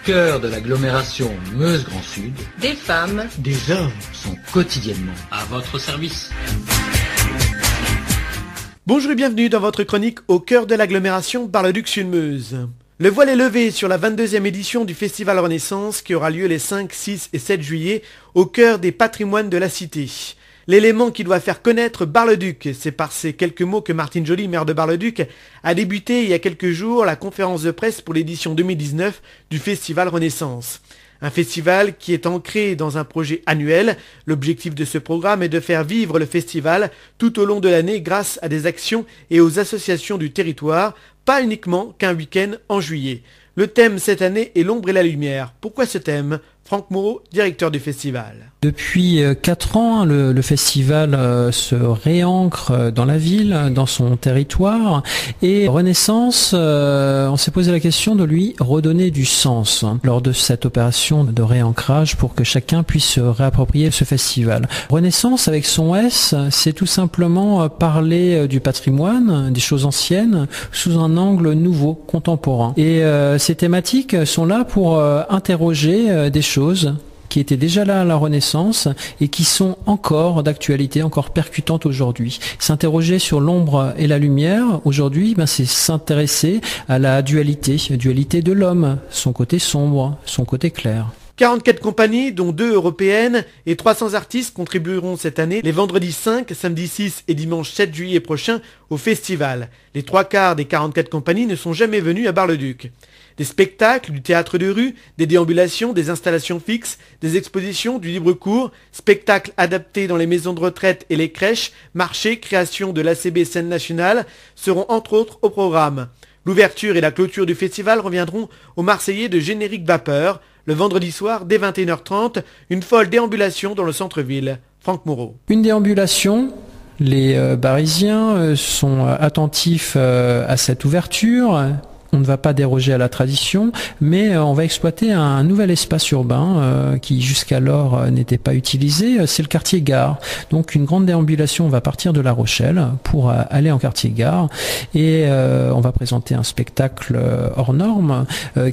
cœur de l'agglomération Meuse-Grand Sud, des femmes, des hommes sont quotidiennement à votre service. Bonjour et bienvenue dans votre chronique au cœur de l'agglomération Bar-le-Duc-Sud-Meuse. Le voile est levé sur la 22e édition du Festival Renaissance qui aura lieu les 5, 6 et 7 juillet au cœur des patrimoines de la cité. L'élément qui doit faire connaître Bar-le-Duc, c'est par ces quelques mots que Martine Joly, maire de Bar-le-Duc, a débuté il y a quelques jours la conférence de presse pour l'édition 2019 du Festival Renaissance. Un festival qui est ancré dans un projet annuel. L'objectif de ce programme est de faire vivre le festival tout au long de l'année grâce à des actions et aux associations du territoire, pas uniquement qu'un week-end en juillet. Le thème cette année est l'ombre et la lumière. Pourquoi ce thème ? Franck Moreau, directeur du festival. Depuis 4 ans, le festival se réancre dans la ville, dans son territoire. Et Renaissance, on s'est posé la question de lui redonner du sens lors de cette opération de réancrage pour que chacun puisse se réapproprier ce festival. Renaissance, avec son S, c'est tout simplement parler du patrimoine, des choses anciennes, sous un angle nouveau, contemporain. Et ces thématiques sont là pour interroger des choses qui étaient déjà là à la Renaissance et qui sont encore d'actualité, encore percutantes aujourd'hui. S'interroger sur l'ombre et la lumière, aujourd'hui, c'est s'intéresser à la dualité de l'homme, son côté sombre, son côté clair. 44 compagnies, dont 2 européennes, et 300 artistes contribueront cette année les vendredis 5, samedi 6 et dimanche 7 juillet prochain au festival. Les 3/4 des 44 compagnies ne sont jamais venues à Bar-le-Duc. Des spectacles, du théâtre de rue, des déambulations, des installations fixes, des expositions, du libre cours, spectacles adaptés dans les maisons de retraite et les crèches, marchés, création de l'ACB Scène Nationale seront entre autres au programme. L'ouverture et la clôture du festival reviendront aux Marseillais de Générique Vapeur. Le vendredi soir, dès 21h30, une folle déambulation dans le centre-ville. Franck Moreau. Une déambulation. Les Parisiens sont attentifs à cette ouverture. On ne va pas déroger à la tradition, mais on va exploiter un nouvel espace urbain qui jusqu'alors n'était pas utilisé, c'est le quartier Gare. Donc une grande déambulation va partir de La Rochelle pour aller en quartier Gare et on va présenter un spectacle hors norme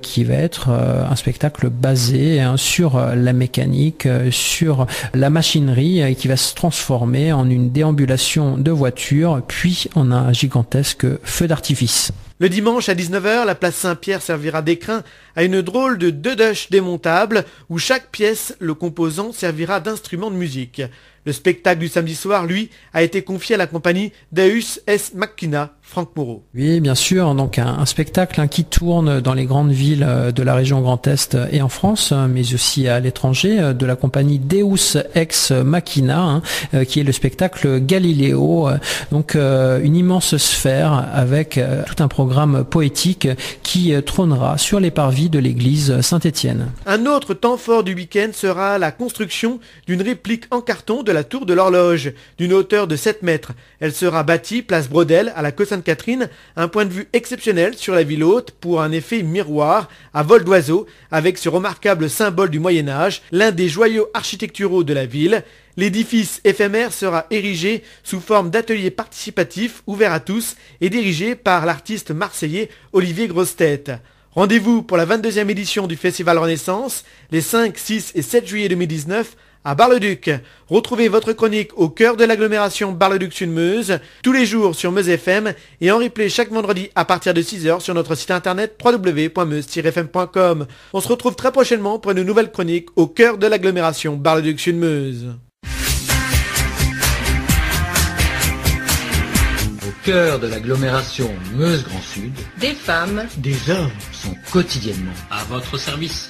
qui va être un spectacle basé sur la mécanique, sur la machinerie et qui va se transformer en une déambulation de voitures puis en un gigantesque feu d'artifice. Le dimanche à 19h, la place Saint-Pierre servira d'écrin à une drôle de deux-dush démontable où chaque pièce, le composant, servira d'instrument de musique. Le spectacle du samedi soir, lui, a été confié à la compagnie Deus Ex Machina. Franck Moreau. Oui, bien sûr, donc un spectacle qui tourne dans les grandes villes de la région Grand Est et en France, mais aussi à l'étranger, de la compagnie Deus Ex Machina, qui est le spectacle Galiléo. Donc une immense sphère avec tout un programme poétique qui trônera sur les parvis de l'église Saint-Étienne. Un autre temps fort du week-end sera la construction d'une réplique en carton de la tour de l'horloge, d'une hauteur de 7 mètres. Elle sera bâtie place Brodel à la Côte Sainte-Catherine, un point de vue exceptionnel sur la ville haute pour un effet miroir à vol d'oiseau avec ce remarquable symbole du Moyen-Âge, l'un des joyaux architecturaux de la ville. L'édifice éphémère sera érigé sous forme d'atelier participatif ouvert à tous et dirigé par l'artiste marseillais Olivier Grossetête. Rendez-vous pour la 22e édition du Festival Renaissance, les 5, 6 et 7 juillet 2019 à Bar-le-Duc. Retrouvez votre chronique au cœur de l'agglomération Bar-le-Duc-Sud-Meuse tous les jours sur Meuse FM et en replay chaque vendredi à partir de 6h sur notre site internet www.meuse-fm.com. On se retrouve très prochainement pour une nouvelle chronique au cœur de l'agglomération Bar-le-Duc-Sud-Meuse. Au cœur de l'agglomération Meuse-Grand Sud, des femmes, des hommes sont quotidiennement à votre service.